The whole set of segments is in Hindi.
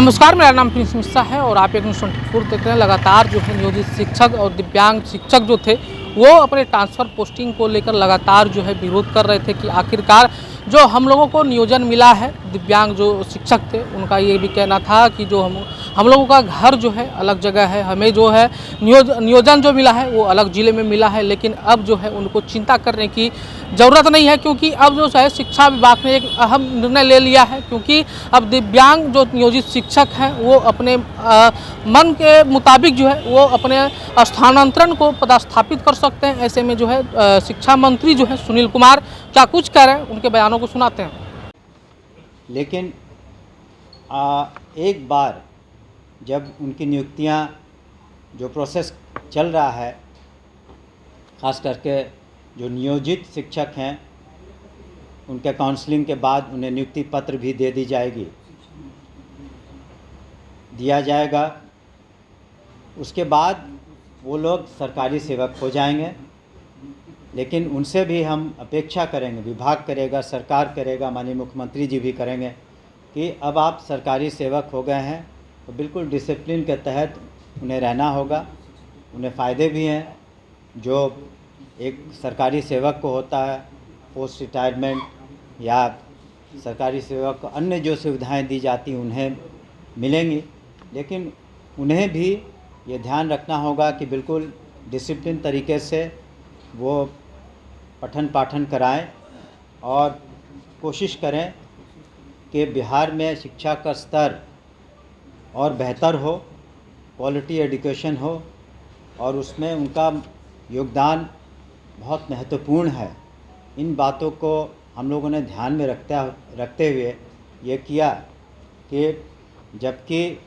नमस्कार, मेरा नाम प्रिंस मिश्रा है और आप एक न्यूज़ 24 देख रहे हैं। लगातार जो है नियोजित शिक्षक और दिव्यांग शिक्षक जो थे वो अपने ट्रांसफ़र पोस्टिंग को लेकर लगातार जो है विरोध कर रहे थे कि आखिरकार जो हम लोगों को नियोजन मिला है, दिव्यांग जो शिक्षक थे उनका ये भी कहना था कि जो हम लोगों का घर जो है अलग जगह है, हमें जो है नियोजन जो मिला है वो अलग ज़िले में मिला है। लेकिन अब जो है उनको चिंता करने की ज़रूरत नहीं है, क्योंकि अब जो है शिक्षा विभाग ने एक अहम निर्णय ले लिया है। क्योंकि अब दिव्यांग जो नियोजित शिक्षक हैं वो अपने मन के मुताबिक जो है वो अपने स्थानांतरण को पदस्थापित कर सकते हैं। ऐसे में जो है शिक्षा मंत्री जो है सुनील कुमार क्या कुछ कह रहे हैं, उनके बयानों को सुनाते हैं। लेकिन एक बार जब उनकी नियुक्तियां जो प्रोसेस चल रहा है, ख़ास करके जो नियोजित शिक्षक हैं उनके काउंसलिंग के बाद उन्हें नियुक्ति पत्र भी दिया जाएगा। उसके बाद वो लोग सरकारी सेवक हो जाएंगे। लेकिन उनसे भी हम अपेक्षा करेंगे, विभाग करेगा, सरकार करेगा, माननीय मुख्यमंत्री जी भी करेंगे कि अब आप सरकारी सेवक हो गए हैं तो बिल्कुल डिसिप्लिन के तहत उन्हें रहना होगा। उन्हें फ़ायदे भी हैं जो एक सरकारी सेवक को होता है, पोस्ट रिटायरमेंट या सरकारी सेवक को अन्य जो सुविधाएं दी जाती उन्हें मिलेंगी। लेकिन उन्हें भी ये ध्यान रखना होगा कि बिल्कुल डिसिप्लिन तरीके से वो पठन पाठन कराएं और कोशिश करें कि बिहार में शिक्षा का स्तर और बेहतर हो, क्वालिटी एजुकेशन हो, और उसमें उनका योगदान बहुत महत्वपूर्ण है। इन बातों को हम लोगों ने ध्यान में रखते हुए ये किया कि जबकि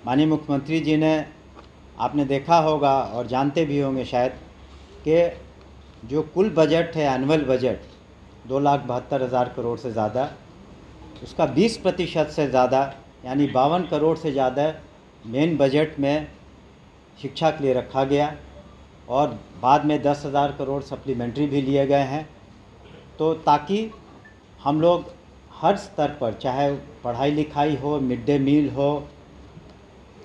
माननीय मुख्यमंत्री जी ने, आपने देखा होगा और जानते भी होंगे शायद, कि जो कुल बजट है, एनुअल बजट 2,72,000 करोड़ से ज़्यादा, उसका 20% से ज़्यादा यानी 52 करोड़ से ज़्यादा मेन बजट में शिक्षा के लिए रखा गया और बाद में 10,000 करोड़ सप्लीमेंट्री भी लिए गए हैं। तो ताकि हम लोग हर स्तर पर, चाहे पढ़ाई लिखाई हो, मिड डे मील हो,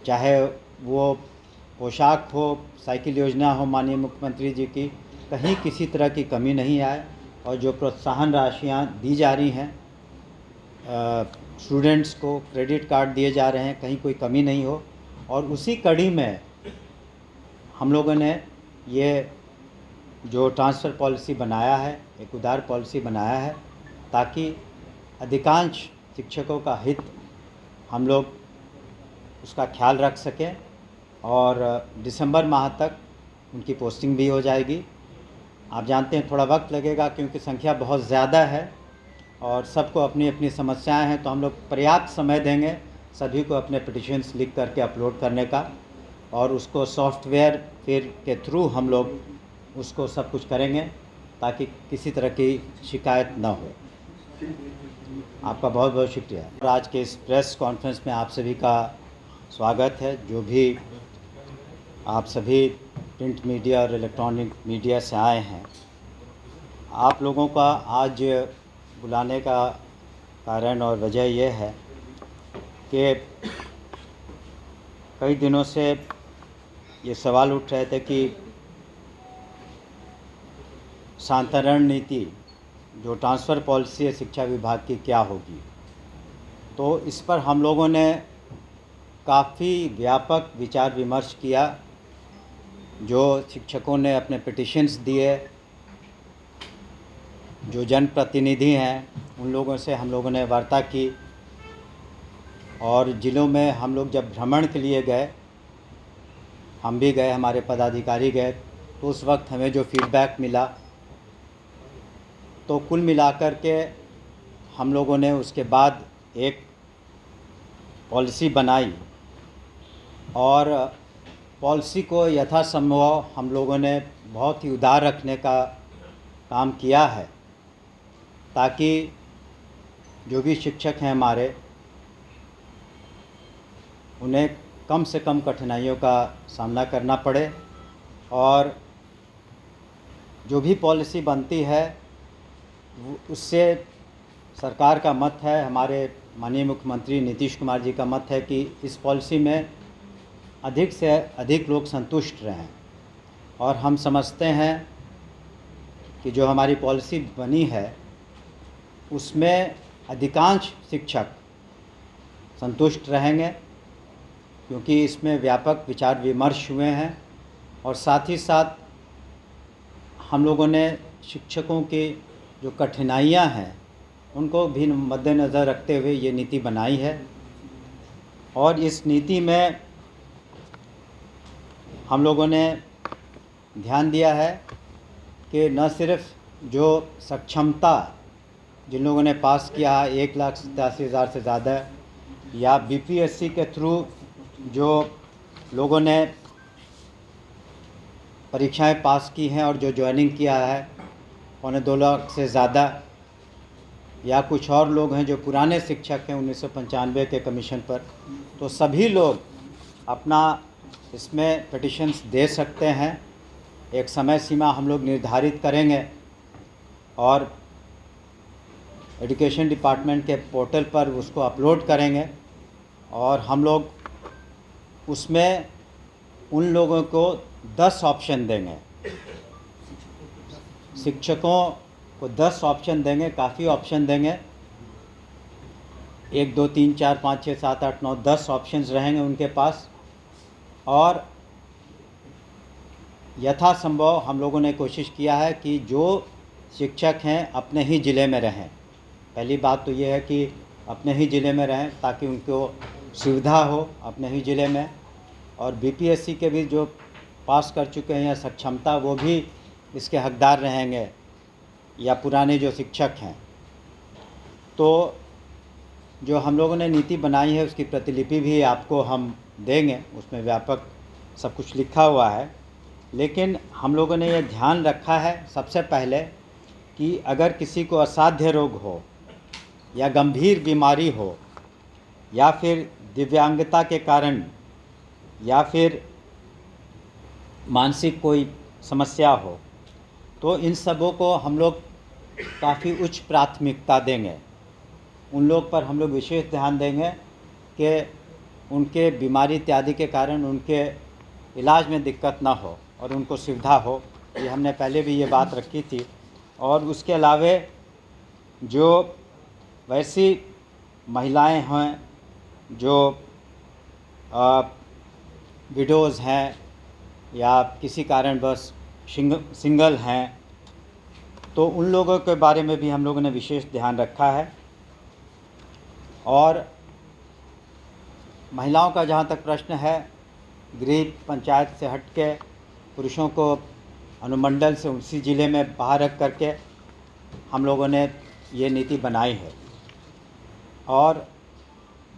चाहे वो पोशाक हो, साइकिल योजना हो माननीय मुख्यमंत्री जी की, कहीं किसी तरह की कमी नहीं आए। और जो प्रोत्साहन राशियाँ दी जा रही हैं, स्टूडेंट्स को क्रेडिट कार्ड दिए जा रहे हैं, कहीं कोई कमी नहीं हो। और उसी कड़ी में हम लोगों ने ये जो ट्रांसफ़र पॉलिसी बनाया है, एक उदार पॉलिसी बनाया है, ताकि अधिकांश शिक्षकों का हित हम लोग उसका ख्याल रख सकें। और दिसंबर माह तक उनकी पोस्टिंग भी हो जाएगी। आप जानते हैं थोड़ा वक्त लगेगा क्योंकि संख्या बहुत ज़्यादा है और सबको अपनी अपनी समस्याएं हैं, तो हम लोग पर्याप्त समय देंगे सभी को अपने पिटिशन्स लिख करके अपलोड करने का, और उसको सॉफ्टवेयर फिर के थ्रू हम लोग उसको सब कुछ करेंगे ताकि किसी तरह की शिकायत ना हो। आपका बहुत बहुत शुक्रिया। और आज के इस प्रेस कॉन्फ्रेंस में आप सभी का स्वागत है। जो भी आप सभी प्रिंट मीडिया और इलेक्ट्रॉनिक मीडिया से आए हैं, आप लोगों का आज बुलाने का कारण और वजह यह है कि कई दिनों से ये सवाल उठ रहे थे कि स्थानांतरण नीति, जो ट्रांसफ़र पॉलिसी है शिक्षा विभाग की, क्या होगी। तो इस पर हम लोगों ने काफ़ी व्यापक विचार विमर्श किया। जो शिक्षकों ने अपने पिटिशन्स दिए, जो जनप्रतिनिधि हैं, उन लोगों से हम लोगों ने वार्ता की। और ज़िलों में हम लोग जब भ्रमण के लिए गए, हम भी गए, हमारे पदाधिकारी गए, तो उस वक्त हमें जो फीडबैक मिला, तो कुल मिलाकर के हम लोगों ने उसके बाद एक पॉलिसी बनाई और पॉलिसी को यथासंभव हम लोगों ने बहुत ही उदार रखने का काम किया है, ताकि जो भी शिक्षक हैं हमारे, उन्हें कम से कम कठिनाइयों का सामना करना पड़े। और जो भी पॉलिसी बनती है उससे सरकार का मत है, हमारे माननीय मुख्यमंत्री नीतीश कुमार जी का मत है कि इस पॉलिसी में अधिक से अधिक लोग संतुष्ट रहें। और हम समझते हैं कि जो हमारी पॉलिसी बनी है उसमें अधिकांश शिक्षक संतुष्ट रहेंगे, क्योंकि इसमें व्यापक विचार विमर्श हुए हैं और साथ ही साथ हम लोगों ने शिक्षकों की जो कठिनाइयां हैं उनको भी मद्देनज़र रखते हुए ये नीति बनाई है। और इस नीति में हम लोगों ने ध्यान दिया है कि न सिर्फ जो सक्षमता जिन लोगों ने पास किया है 1,87,000 से ज़्यादा, या बीपीएससी के थ्रू जो लोगों ने परीक्षाएं पास की हैं और जो ज्वाइनिंग किया है 2.25 लाख से ज़्यादा, या कुछ और लोग हैं जो पुराने शिक्षक हैं 1995 के कमीशन पर, तो सभी लोग अपना इसमें पिटिशन्स दे सकते हैं। एक समय सीमा हम लोग निर्धारित करेंगे और एजुकेशन डिपार्टमेंट के पोर्टल पर उसको अपलोड करेंगे और हम लोग उसमें उन लोगों को 10 ऑप्शन देंगे, शिक्षकों को 10 ऑप्शन देंगे, काफ़ी ऑप्शन देंगे। 1 2 3 4 5 6 7 8 9 10 ऑप्शंस रहेंगे उनके पास। और यथासंभव हम लोगों ने कोशिश किया है कि जो शिक्षक हैं अपने ही ज़िले में रहें। पहली बात तो ये है कि अपने ही ज़िले में रहें ताकि उनको सुविधा हो अपने ही ज़िले में। और बीपीएससी के भी जो पास कर चुके हैं या सक्षमता, वो भी इसके हकदार रहेंगे, या पुराने जो शिक्षक हैं। तो जो हम लोगों ने नीति बनाई है उसकी प्रतिलिपि भी आपको हम देंगे, उसमें व्यापक सब कुछ लिखा हुआ है। लेकिन हम लोगों ने ये ध्यान रखा है सबसे पहले कि अगर किसी को असाध्य रोग हो या गंभीर बीमारी हो या फिर दिव्यांगता के कारण या फिर मानसिक कोई समस्या हो, तो इन सबों को हम लोग काफ़ी उच्च प्राथमिकता देंगे। उन लोग पर हम लोग विशेष ध्यान देंगे कि उनके बीमारी इत्यादि के कारण उनके इलाज में दिक्कत ना हो और उनको सुविधा हो। ये हमने पहले भी ये बात रखी थी। और उसके अलावे जो वैसी महिलाएं हैं जो विडोज़ हैं या किसी कारणवश सिंगल हैं, तो उन लोगों के बारे में भी हम लोगों ने विशेष ध्यान रखा है। और महिलाओं का जहाँ तक प्रश्न है, गृह पंचायत से हट के पुरुषों को अनुमंडल से उसी ज़िले में बाहर रख करके हम लोगों ने ये नीति बनाई है। और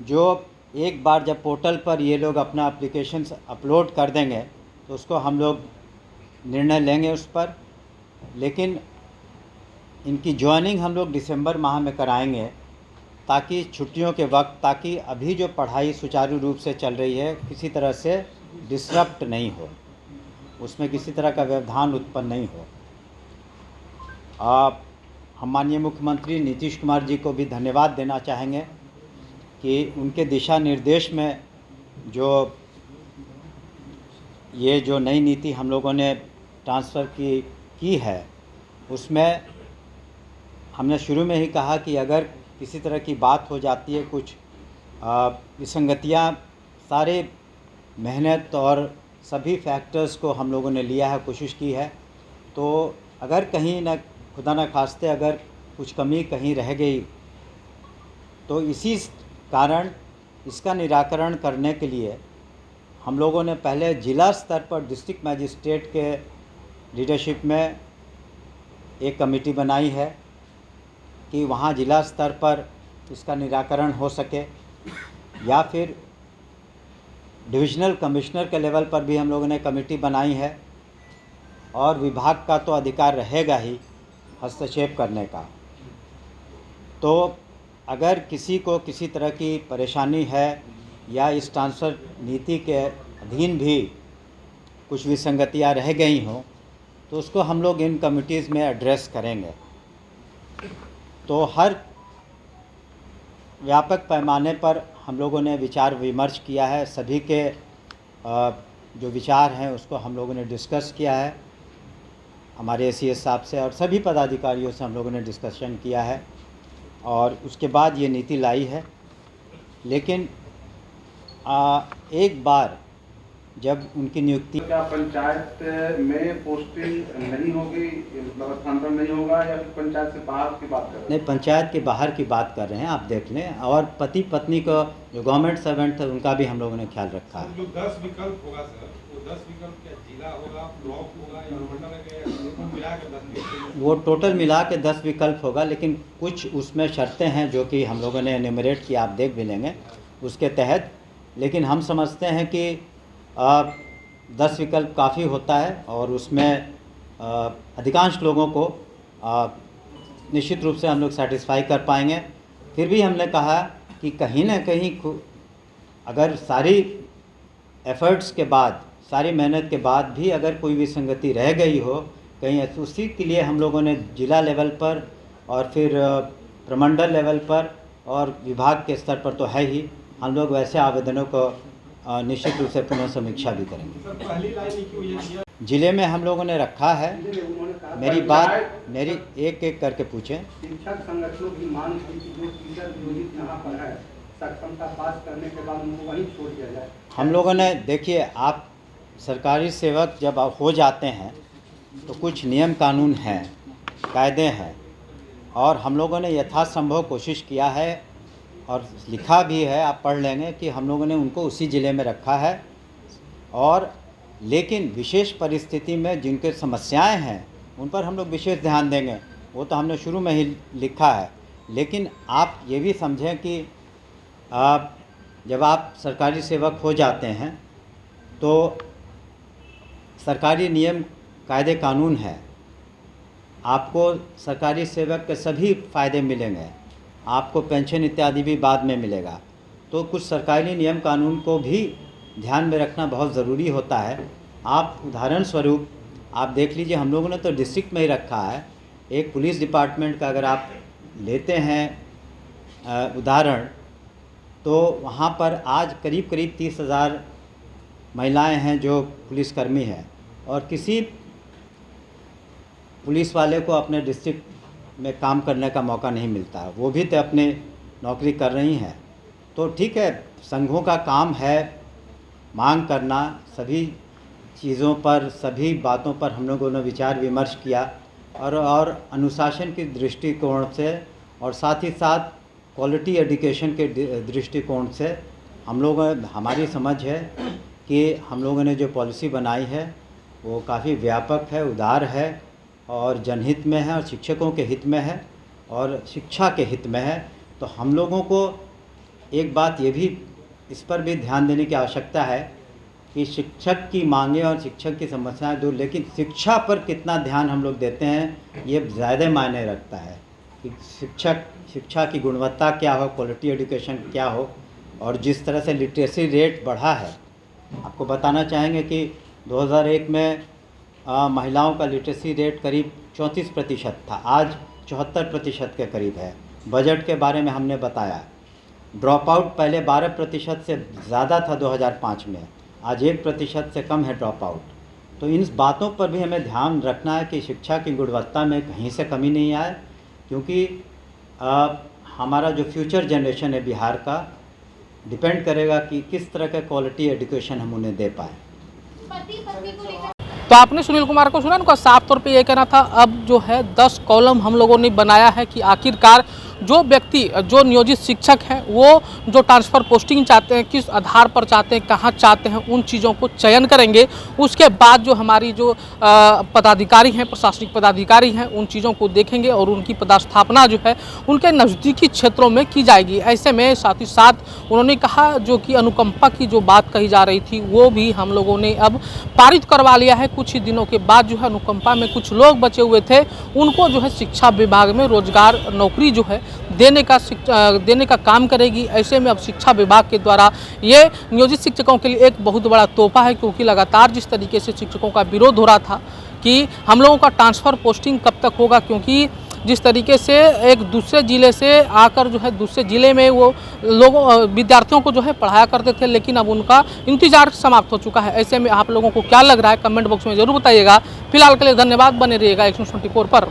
जो एक बार जब पोर्टल पर ये लोग अपना एप्लीकेशन अपलोड कर देंगे तो उसको हम लोग निर्णय लेंगे उस पर। लेकिन इनकी ज्वाइनिंग हम लोग दिसंबर माह में कराएंगे ताकि छुट्टियों के वक्त, ताकि अभी जो पढ़ाई सुचारू रूप से चल रही है किसी तरह से डिसरप्ट नहीं हो, उसमें किसी तरह का व्यवधान उत्पन्न नहीं हो। हम माननीय मुख्यमंत्री नीतीश कुमार जी को भी धन्यवाद देना चाहेंगे कि उनके दिशा निर्देश में जो नई नीति हम लोगों ने ट्रांसफ़र की है, उसमें हमने शुरू में ही कहा कि अगर किसी तरह की बात हो जाती है, कुछ विसंगतियाँ, सारे मेहनत और सभी फैक्टर्स को हम लोगों ने लिया है, कोशिश की है। तो अगर कहीं न खुदा न खास्ते अगर कुछ कमी कहीं रह गई, तो इसी कारण इसका निराकरण करने के लिए हम लोगों ने पहले ज़िला स्तर पर डिस्ट्रिक्ट मैजिस्ट्रेट के लीडरशिप में एक कमेटी बनाई है कि वहाँ ज़िला स्तर पर इसका निराकरण हो सके, या फिर डिविजनल कमिश्नर के लेवल पर भी हम लोगों ने कमेटी बनाई है। और विभाग का तो अधिकार रहेगा ही हस्तक्षेप करने का। तो अगर किसी को किसी तरह की परेशानी है या इस ट्रांसफ़र नीति के अधीन भी कुछ विसंगतियाँ रह गई हों, तो उसको हम लोग इन कमिटीज़ में एड्रेस करेंगे। तो हर व्यापक पैमाने पर हम लोगों ने विचार विमर्श किया है। सभी के जो विचार हैं उसको हम लोगों ने डिस्कस किया है हमारे एसीएस साहब से, और सभी पदाधिकारियों से हम लोगों ने डिस्कशन किया है और उसके बाद ये नीति लाई है। लेकिन एक बार जब उनकी नियुक्ति, क्या पंचायत में पोस्टिंग नहीं होगी, मतलब स्थानांतरण नहीं होगा, या फिर पंचायत से बाहर की बात कर रहे हैं? नहीं, पंचायत के बाहर की बात कर रहे हैं, आप देख लें। और पति पत्नी को जो गवर्नमेंट सर्वेंट थे उनका भी हम लोगों ने ख्याल रखा है। जो 10 विकल्प होगा सर, वो 10 विकल्प क्या जिला होगा, ब्लॉक होगा या अनुमंडल है, या मिला के 10 विकल्प? वो टोटल मिला के 10 विकल्प होगा, लेकिन कुछ उसमें शर्तें हैं जो कि हम लोगों ने एन्यूमरेट की, आप देख भी लेंगे उसके तहत। लेकिन हम समझते हैं कि 10 विकल्प काफ़ी होता है और उसमें अधिकांश लोगों को निश्चित रूप से हम लोग सेटिस्फाई कर पाएंगे। फिर भी हमने कहा कि कहीं ना कहीं अगर सारी एफर्ट्स के बाद, सारी मेहनत के बाद भी अगर कोई विसंगति रह गई हो कहीं, उसी के लिए हम लोगों ने जिला लेवल पर और फिर प्रमंडल लेवल पर और विभाग के स्तर पर तो है ही, हम लोग वैसे आवेदनों को निश्चित रूप से पुनः समीक्षा भी करेंगे। सर पहली लाइन लिखी हुई है जिले में हम लोगों ने रखा है। मेरी एक एक करके पूछें। शिक्षक संगठनों की मांग थी कि जो टीचर नियोजित यहाँ पर है, सक्षमता पास करने के बाद उनको वहीं छोड़ दिया जाए। हम लोगों ने, देखिए, आप सरकारी सेवक जब आप हो जाते हैं तो कुछ नियम कानून हैं, कायदे हैं, और हम लोगों ने यथासंभव कोशिश किया है और लिखा भी है, आप पढ़ लेंगे कि हम लोगों ने उनको उसी ज़िले में रखा है। और लेकिन विशेष परिस्थिति में जिनके समस्याएं हैं उन पर हम लोग विशेष ध्यान देंगे, वो तो हमने शुरू में ही लिखा है। लेकिन आप ये भी समझें कि जब आप सरकारी सेवक हो जाते हैं तो सरकारी नियम कायदे कानून है, आपको सरकारी सेवक के सभी फ़ायदे मिलेंगे, आपको पेंशन इत्यादि भी बाद में मिलेगा। तो कुछ सरकारी नियम कानून को भी ध्यान में रखना बहुत ज़रूरी होता है। आप उदाहरण स्वरूप आप देख लीजिए, हम लोगों ने तो डिस्ट्रिक्ट में ही रखा है। एक पुलिस डिपार्टमेंट का अगर आप लेते हैं उदाहरण, तो वहाँ पर आज करीब 30,000 महिलाएं हैं जो पुलिसकर्मी हैं, और किसी पुलिस वाले को अपने डिस्ट्रिक्ट में काम करने का मौका नहीं मिलता है, वो भी तो अपने नौकरी कर रही हैं। तो ठीक है, संघों का काम है मांग करना, सभी चीज़ों पर, सभी बातों पर हम लोगों ने विचार विमर्श किया, और अनुशासन के दृष्टिकोण से और साथ ही साथ क्वालिटी एजुकेशन के दृष्टिकोण से हम लोग, हमारी समझ है कि हम लोगों ने जो पॉलिसी बनाई है वो काफ़ी व्यापक है, उदार है और जनहित में है और शिक्षकों के हित में है और शिक्षा के हित में है। तो हम लोगों को एक बात ये भी, इस पर भी ध्यान देने की आवश्यकता है कि शिक्षक की मांगें और शिक्षक की समस्याएं दूर, लेकिन शिक्षा पर कितना ध्यान हम लोग देते हैं ये ज़्यादा मायने रखता है कि शिक्षा की गुणवत्ता क्या हो, क्वालिटी एजुकेशन क्या हो। और जिस तरह से लिटरेसी रेट बढ़ा है, आपको बताना चाहेंगे कि 2001 में महिलाओं का लिटरेसी रेट करीब 34% था, आज 74% के करीब है। बजट के बारे में हमने बताया, ड्रॉप आउट पहले 12% से ज़्यादा था 2005 में, आज 1% से कम है ड्रॉप आउट। तो इन बातों पर भी हमें ध्यान रखना है कि शिक्षा की गुणवत्ता में कहीं से कमी नहीं आए, क्योंकि हमारा जो फ्यूचर जनरेशन है बिहार का, डिपेंड करेगा कि किस तरह का क्वालिटी एजुकेशन हम उन्हें दे पाएँ। तो आपने सुनील कुमार को सुना, उनका साफ तौर पे ये कहना था, अब जो है 10 कॉलम हम लोगों ने बनाया है कि आखिरकार जो व्यक्ति, जो नियोजित शिक्षक हैं, वो जो ट्रांसफ़र पोस्टिंग चाहते हैं, किस आधार पर चाहते हैं, कहाँ चाहते हैं, उन चीज़ों को चयन करेंगे। उसके बाद जो हमारी जो पदाधिकारी हैं, प्रशासनिक पदाधिकारी हैं, उन चीज़ों को देखेंगे और उनकी पदस्थापना जो है उनके नज़दीकी क्षेत्रों में की जाएगी। ऐसे में साथ ही साथ उन्होंने कहा, जो कि अनुकंपा की जो बात कही जा रही थी वो भी हम लोगों ने अब पारित करवा लिया है। कुछ ही दिनों के बाद जो है अनुकंपा में कुछ लोग बचे हुए थे, उनको जो है शिक्षा विभाग में रोजगार, नौकरी जो है देने का काम करेगी। ऐसे में अब शिक्षा विभाग के द्वारा ये नियोजित शिक्षकों के लिए एक बहुत बड़ा तोहफा है, क्योंकि लगातार जिस तरीके से शिक्षकों का विरोध हो रहा था कि हम लोगों का ट्रांसफ़र पोस्टिंग कब तक होगा, क्योंकि जिस तरीके से एक दूसरे ज़िले से आकर जो है दूसरे ज़िले में वो लोगों विद्यार्थियों को जो है पढ़ाया करते थे, लेकिन अब उनका इंतजार समाप्त हो चुका है। ऐसे में आप लोगों को क्या लग रहा है कमेंट बॉक्स में ज़रूर बताइएगा। फिलहाल के लिए धन्यवाद, बने रहिएगा X News 24 पर।